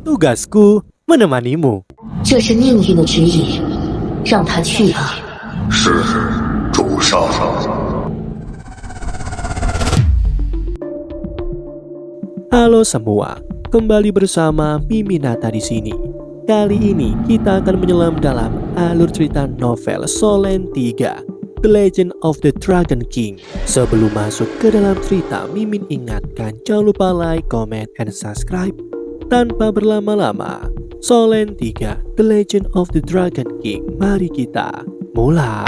Tugasku menemanimu. 这是命运的指引，让他去吧。是，主上。Halo semua, kembali bersama Miminata di sini. Kali ini kita akan menyelam dalam alur cerita novel Solen 3, The Legend of the Dragon King. Sebelum masuk ke dalam cerita, Mimin ingatkan jangan lupa like, comment, and subscribe. Tanpa berlama-lama, Solen 3, The Legend of the Dragon King. Mari kita mulai.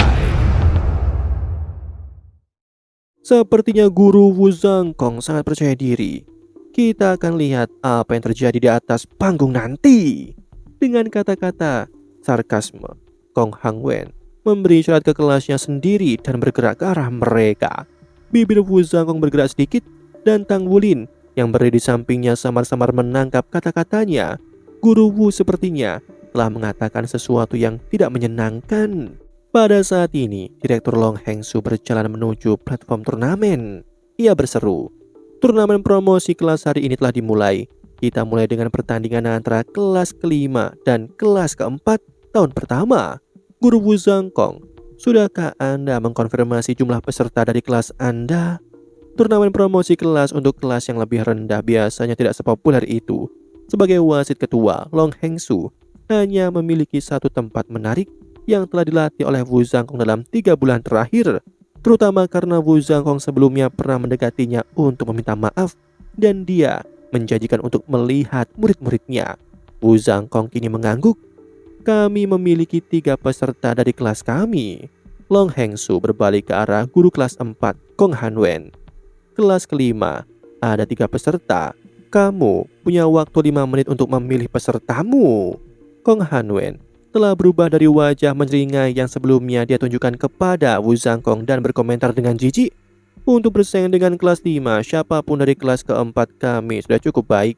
Sepertinya guru Wu Zhangkong sangat percaya diri. Kita akan lihat apa yang terjadi di atas panggung nanti. Dengan kata-kata sarkasme, Kong Hangwen memberi isyarat ke kelasnya sendiri dan bergerak ke arah mereka. Bibir Wu Zhangkong bergerak sedikit dan Tang Wulin yang berdiri di sampingnya samar-samar menangkap kata-katanya. Guru Wu sepertinya telah mengatakan sesuatu yang tidak menyenangkan. Pada saat ini, Direktur Long Hengsu berjalan menuju platform turnamen. Ia berseru, "Turnamen promosi kelas hari ini telah dimulai. Kita mulai dengan pertandingan antara kelas kelima dan kelas keempat tahun pertama." Guru Wu Zhangkong, sudahkah Anda mengkonfirmasi jumlah peserta dari kelas Anda? Turnamen promosi kelas untuk kelas yang lebih rendah biasanya tidak sepopuler itu. Sebagai wasit ketua, Long Hengsu hanya memiliki satu tempat menarik yang telah dilatih oleh Wu Zhangkong dalam 3 bulan terakhir, terutama karena Wu Zhangkong sebelumnya pernah mendekatinya untuk meminta maaf dan dia menjanjikan untuk melihat murid-muridnya. Wu Zhangkong kini mengangguk. "Kami memiliki 3 peserta dari kelas kami." Long Hengsu berbalik ke arah guru kelas 4, Kong Hanwen. "Kelas kelima, ada 3 peserta. Kamu punya waktu 5 menit untuk memilih pesertamu." Kong Hanwen telah berubah dari wajah menyeringai yang sebelumnya dia tunjukkan kepada Wu Zhangkong dan berkomentar dengan jijik. "Untuk bersaing dengan kelas 5, siapapun dari kelas keempat kami sudah cukup baik.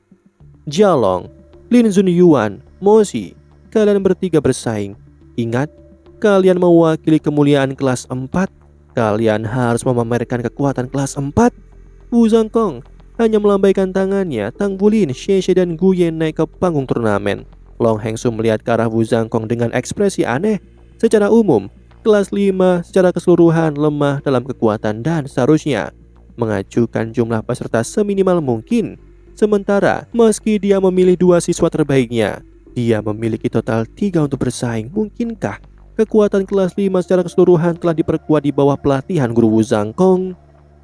Jialong, Lin Zunyuan, Moshi, kalian bertiga bersaing. Ingat, kalian mewakili kemuliaan kelas 4. Kalian harus memamerkan kekuatan kelas 4. Wu Zhangkong hanya melambaikan tangannya. Tang Wulin, Xie Xie dan Gu Yan naik ke panggung turnamen. Long Hengsu melihat ke arah Wu Zhangkong dengan ekspresi aneh. Secara umum, kelas 5 secara keseluruhan lemah dalam kekuatan dan seharusnya mengajukan jumlah peserta seminimal mungkin. Sementara, meski dia memilih 2 siswa terbaiknya, dia memiliki total 3 untuk bersaing. Mungkinkah kekuatan kelas 5 secara keseluruhan telah diperkuat di bawah pelatihan guru Wu Zhangkong?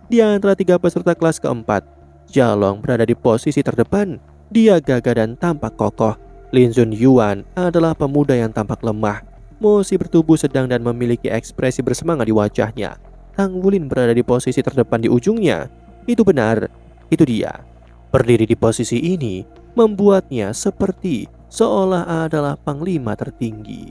Di antara 3 peserta kelas keempat, Jialong berada di posisi terdepan. Dia gagah dan tampak kokoh. Lin Zunyuan adalah pemuda yang tampak lemah. Moshi bertubuh sedang dan memiliki ekspresi bersemangat di wajahnya. Tang Wulin berada di posisi terdepan di ujungnya. Itu benar, itu dia. Berdiri di posisi ini membuatnya seperti seolah adalah panglima tertinggi.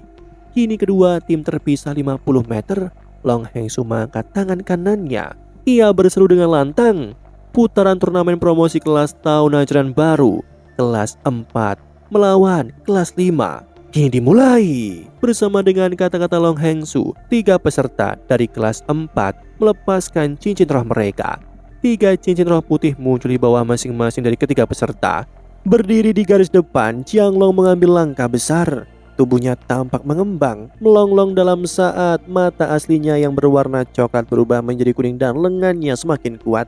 Kini kedua tim terpisah 50 meter. Long Hengsu mengangkat tangan kanannya. Ia berseru dengan lantang, "Putaran turnamen promosi kelas tahun ajaran baru, kelas 4 melawan kelas 5 kini dimulai." Bersama dengan kata-kata Long Hengsu, 3 peserta dari kelas 4 melepaskan cincin roh mereka. 3 cincin roh putih muncul di bawah masing-masing dari ketiga peserta. Berdiri di garis depan, Jianglong mengambil langkah besar. Tubuhnya tampak mengembang, melonglong dalam saat mata aslinya yang berwarna coklat berubah menjadi kuning dan lengannya semakin kuat.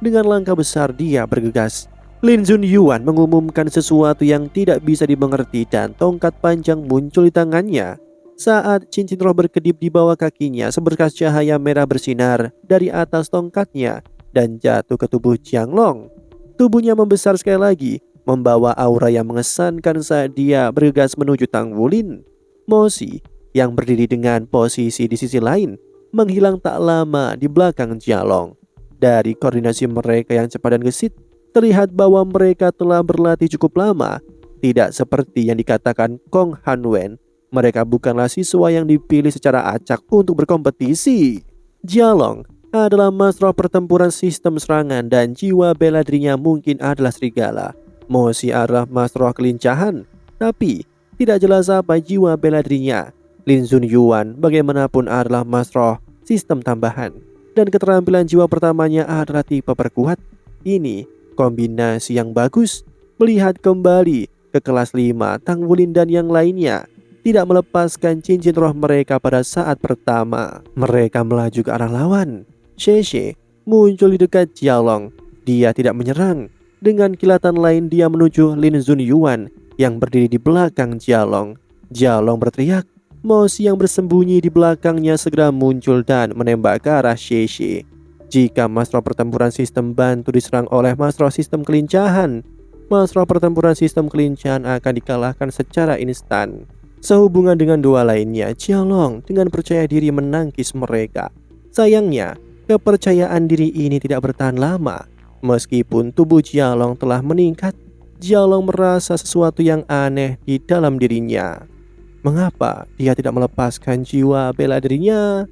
Dengan langkah besar dia bergegas. Lin Zunyuan mengumumkan sesuatu yang tidak bisa dimengerti dan tongkat panjang muncul di tangannya. Saat cincin roh berkedip di bawah kakinya, seberkas cahaya merah bersinar dari atas tongkatnya dan jatuh ke tubuh Jianglong. Tubuhnya membesar sekali lagi, membawa aura yang mengesankan saat dia bergegas menuju Tang Wulin. Moshi yang berdiri dengan posisi di sisi lain menghilang tak lama di belakang Jialong. Dari koordinasi mereka yang cepat dan gesit, terlihat bahwa mereka telah berlatih cukup lama. Tidak seperti yang dikatakan Kong Hanwen, mereka bukanlah siswa yang dipilih secara acak untuk berkompetisi. Jialong adalah mas roh pertempuran sistem serangan dan jiwa bela dirinya mungkin adalah serigala. Moshi adalah mas roh kelincahan, tapi tidak jelas apa jiwa bela dirinya. Lin Zunyuan bagaimanapun adalah mas roh sistem tambahan, dan keterampilan jiwa pertamanya adalah tipe perkuat. Ini kombinasi yang bagus. Melihat kembali ke kelas 5, Tang Wulin dan yang lainnya tidak melepaskan cincin roh mereka pada saat pertama. Mereka melaju ke arah lawan. Xie muncul di dekat Jialong. Dia tidak menyerang. Dengan kilatan lain dia menuju Lin Zunyuan yang berdiri di belakang Jialong. Jialong berteriak. Mosi yang bersembunyi di belakangnya segera muncul dan menembak ke arah Xie. Jika Mas Roh Pertempuran Sistem Bantu diserang oleh Mas Roh Sistem Kelincahan, Mas Roh Pertempuran Sistem Kelincahan akan dikalahkan secara instan. Sehubungan dengan dua lainnya, Jialong dengan percaya diri menangkis mereka. Sayangnya, kepercayaan diri ini tidak bertahan lama. Meskipun tubuh Jialong telah meningkat, Jialong merasa sesuatu yang aneh di dalam dirinya. Mengapa dia tidak melepaskan jiwa bela dirinya?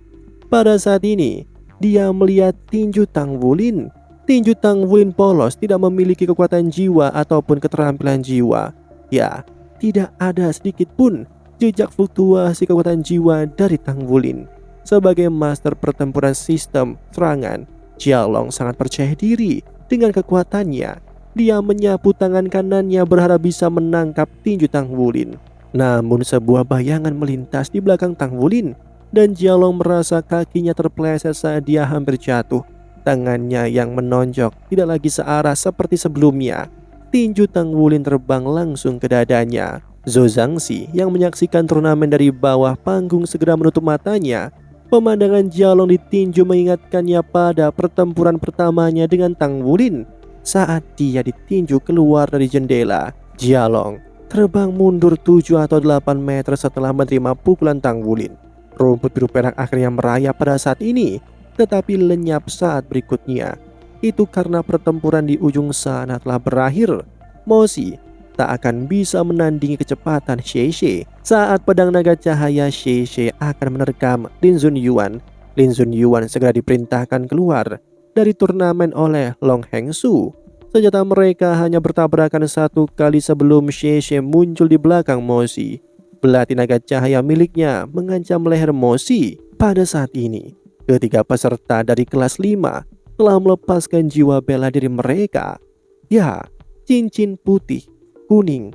Pada saat ini, dia melihat tinju Tang Wulin. Tinju Tang Wulin polos, tidak memiliki kekuatan jiwa ataupun keterampilan jiwa. Ya, tidak ada sedikit pun jejak fluktuasi kekuatan jiwa dari Tang Wulin. Sebagai master pertempuran sistem serangan, Jialong sangat percaya diri dengan kekuatannya. Dia menyapu tangan kanannya berharap bisa menangkap tinju Tang Wulin. Namun sebuah bayangan melintas di belakang Tang Wulin dan Jialong merasa kakinya terpeleset saat dia hampir jatuh. Tangannya yang menonjok tidak lagi searah seperti sebelumnya. Tinju Tang Wulin terbang langsung ke dadanya. Zhou Zhangxi yang menyaksikan turnamen dari bawah panggung segera menutup matanya. Pemandangan Jialong ditinju mengingatkannya pada pertempuran pertamanya dengan Tang Wulin. Saat dia ditinju keluar dari jendela, Jialong terbang mundur 7 atau 8 meter setelah menerima pukulan Tang Wulin. Rumput biru perak akhirnya merayap pada saat ini, tetapi lenyap saat berikutnya. Itu karena pertempuran di ujung sana telah berakhir. Mosi tak akan bisa menandingi kecepatan Xie. Saat pedang naga cahaya Xie akan menerkam Lin Zunyuan. Lin Zunyuan segera diperintahkan keluar dari turnamen oleh Long Hengsu. Senjata mereka hanya bertabrakan satu kali sebelum Xie muncul di belakang Mosi. Belati naga cahaya miliknya mengancam leher Mosi. Pada saat ini, ketiga peserta dari kelas 5 telah melepaskan jiwa bela diri mereka. Ya, cincin putih, kuning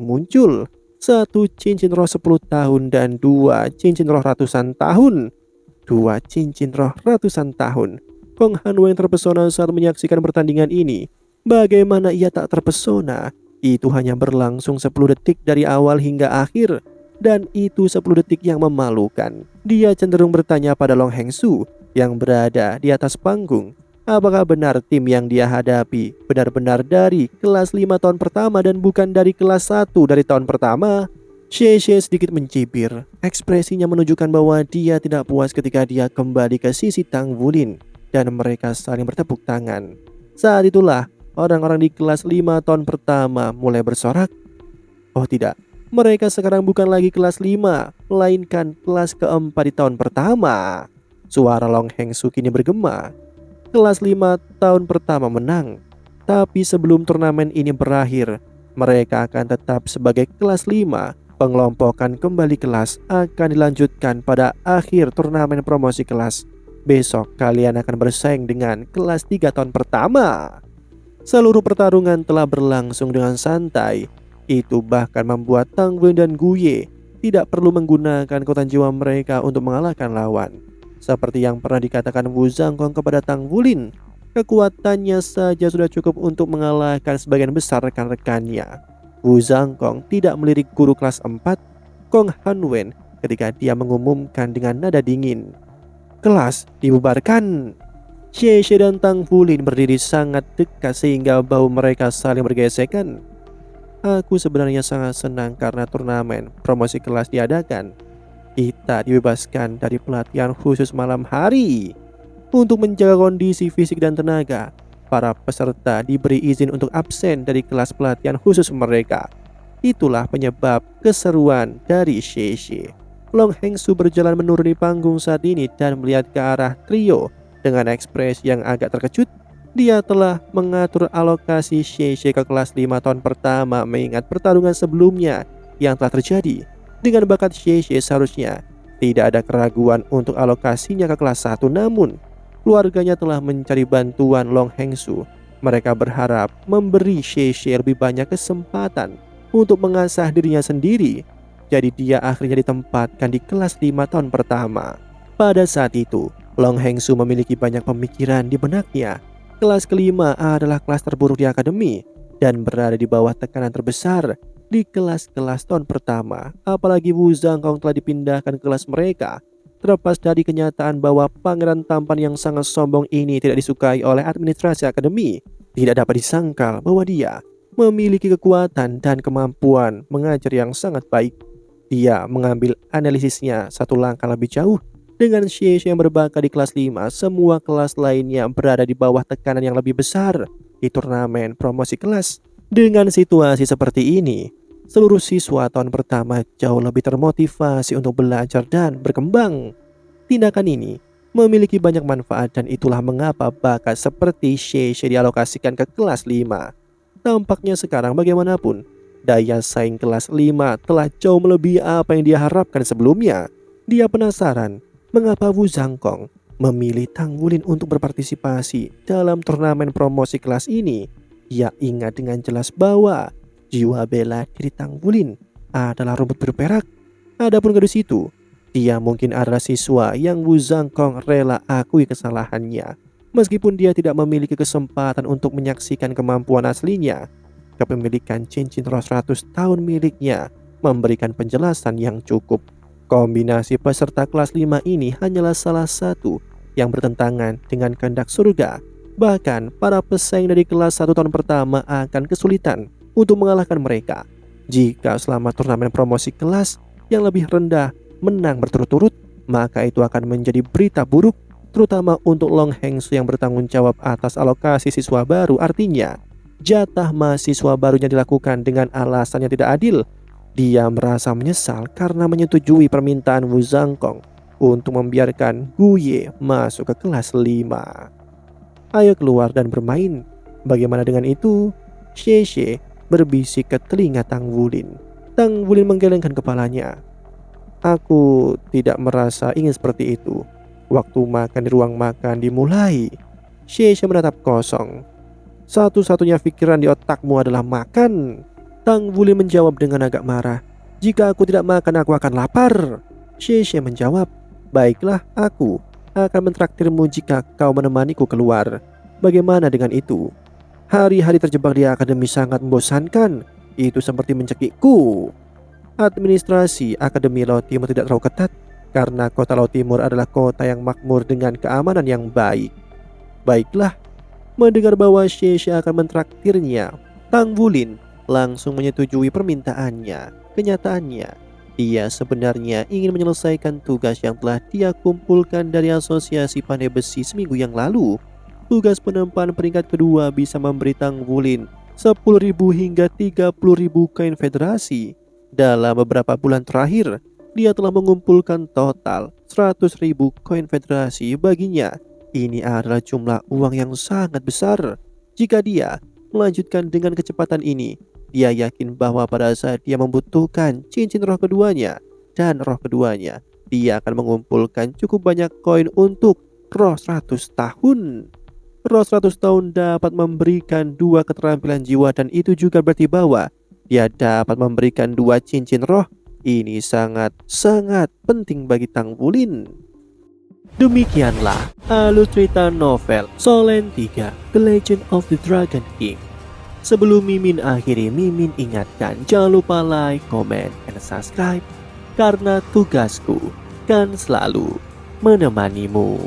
muncul. Satu cincin roh 10 tahun dan dua cincin roh ratusan tahun. Dua cincin roh ratusan tahun. Kong Hanwei terpesona saat menyaksikan pertandingan ini. Bagaimana ia tak terpesona? Itu hanya berlangsung 10 detik dari awal hingga akhir. Dan itu 10 detik yang memalukan. Dia cenderung bertanya pada Long Hengsu yang berada di atas panggung. Apakah benar tim yang dia hadapi benar-benar dari kelas 5 tahun pertama dan bukan dari kelas 1 dari tahun pertama? Xie sedikit mencibir. Ekspresinya menunjukkan bahwa dia tidak puas ketika dia kembali ke sisi Tang Wulin dan mereka saling bertepuk tangan. Saat itulah orang-orang di kelas 5 tahun pertama mulai bersorak. Oh tidak, mereka sekarang bukan lagi kelas 5, melainkan kelas keempat di tahun pertama. Suara Long Hengsu kini bergema. Kelas 5 tahun pertama menang. Tapi sebelum turnamen ini berakhir, mereka akan tetap sebagai kelas 5. Pengelompokan kembali kelas akan dilanjutkan pada akhir turnamen promosi kelas. Besok kalian akan bersaing dengan kelas 3 tahun pertama. Seluruh pertarungan telah berlangsung dengan santai. Itu bahkan membuat Tang Wulin dan Guye tidak perlu menggunakan kekuatan jiwa mereka untuk mengalahkan lawan. Seperti yang pernah dikatakan Wu Zhangkong kepada Tang Wulin, kekuatannya saja sudah cukup untuk mengalahkan sebagian besar rekan-rekannya. Wu Zhangkong tidak melirik guru kelas 4, Kong Hanwen, ketika dia mengumumkan dengan nada dingin, "Kelas dibubarkan." Xie dan Tang Wulin berdiri sangat dekat sehingga bau mereka saling bergesekan. Aku sebenarnya sangat senang karena turnamen promosi kelas diadakan. Kita dibebaskan dari pelatihan khusus malam hari. Untuk menjaga kondisi fisik dan tenaga, para peserta diberi izin untuk absen dari kelas pelatihan khusus mereka. Itulah penyebab keseruan dari Xie. Long Hengsu berjalan menuruni panggung saat ini dan melihat ke arah trio. Dengan ekspresi yang agak terkejut, dia telah mengatur alokasi Xie ke kelas 5 tahun pertama mengingat pertarungan sebelumnya yang telah terjadi. Dengan bakat Xie seharusnya tidak ada keraguan untuk alokasinya ke kelas 1, namun keluarganya telah mencari bantuan Long Hengsu. Mereka berharap memberi Xie lebih banyak kesempatan untuk mengasah dirinya sendiri. Jadi dia akhirnya ditempatkan di kelas 5 tahun pertama. Pada saat itu, Long Hengsu memiliki banyak pemikiran di benaknya. Kelas kelima adalah kelas terburuk di akademi dan berada di bawah tekanan terbesar di kelas-kelas tahun pertama. Apalagi Wu Zhangkong telah dipindahkan ke kelas mereka. Terlepas dari kenyataan bahwa pangeran tampan yang sangat sombong ini tidak disukai oleh administrasi akademi, tidak dapat disangkal bahwa dia memiliki kekuatan dan kemampuan mengajar yang sangat baik. Dia mengambil analisisnya satu langkah lebih jauh. Dengan Xie yang berbakat di kelas 5, semua kelas lainnya berada di bawah tekanan yang lebih besar di turnamen promosi kelas. Dengan situasi seperti ini, seluruh siswa tahun pertama jauh lebih termotivasi untuk belajar dan berkembang. Tindakan ini memiliki banyak manfaat dan itulah mengapa bakat seperti Xie dialokasikan ke kelas 5. Tampaknya sekarang bagaimanapun, daya saing kelas 5 telah jauh melebihi apa yang dia harapkan sebelumnya. Dia penasaran mengapa Wu Zhangkong memilih Tang Wulin untuk berpartisipasi dalam turnamen promosi kelas ini. Dia ingat dengan jelas bahwa jiwa bela diri Tang Wulin adalah rumput berperak. Adapun gadis itu, dia mungkin adalah siswa yang Wu Zhangkong rela akui kesalahannya. Meskipun dia tidak memiliki kesempatan untuk menyaksikan kemampuan aslinya, kepemilikan cincin roh 100 tahun miliknya memberikan penjelasan yang cukup. Kombinasi peserta kelas 5 ini hanyalah salah satu yang bertentangan dengan kehendak surga. Bahkan para pesaing dari kelas 1 tahun pertama akan kesulitan untuk mengalahkan mereka. Jika selama turnamen promosi kelas yang lebih rendah menang berturut-turut, maka itu akan menjadi berita buruk, terutama untuk Long Hengsu yang bertanggung jawab atas alokasi siswa baru. Artinya, jatah mahasiswa barunya dilakukan dengan alasan yang tidak adil. Dia merasa menyesal karena menyetujui permintaan Wu Zhangkong untuk membiarkan Gu Ye masuk ke kelas 5. Ayo keluar dan bermain. Bagaimana dengan itu? Xie berbisik ke telinga Tang Wulin. Tang Wulin menggelengkan kepalanya. Aku tidak merasa ingin seperti itu. Waktu makan di ruang makan dimulai. Xie menatap kosong. Satu-satunya pikiran di otakmu adalah makan. Tang Wulin menjawab dengan agak marah. Jika aku tidak makan, aku akan lapar. Xie menjawab. Baiklah, aku akan mentraktirmu jika kau menemaniku keluar. Bagaimana dengan itu? Hari-hari terjebak di akademi sangat membosankan. Itu seperti mencekikku. Administrasi Akademi Laut Timur tidak terlalu ketat karena kota Laut Timur adalah kota yang makmur dengan keamanan yang baik. Baiklah, mendengar bahwa Xie akan mentraktirnya, Tang Wulin langsung menyetujui permintaannya. Kenyataannya, dia sebenarnya ingin menyelesaikan tugas yang telah dia kumpulkan dari Asosiasi Pandai Besi seminggu yang lalu. Tugas penempaan peringkat kedua bisa memberi Tang Wulin 10.000 hingga 30.000 koin federasi. Dalam beberapa bulan terakhir, dia telah mengumpulkan total 100.000 koin federasi baginya. Ini adalah jumlah uang yang sangat besar. Jika dia melanjutkan dengan kecepatan ini, dia yakin bahwa pada saat dia membutuhkan cincin roh keduanya dan roh keduanya, dia akan mengumpulkan cukup banyak koin untuk roh 100 tahun. Roh 100 tahun dapat memberikan 2 keterampilan jiwa dan itu juga berarti bahwa dia dapat memberikan 2 cincin roh. Ini sangat penting bagi Tang Wulin. Demikianlah alur cerita novel Solen 3 The Legend of the Dragon King. Sebelum Mimin akhiri, Mimin ingatkan jangan lupa like, comment, and subscribe karena tugasku kan selalu menemanimu.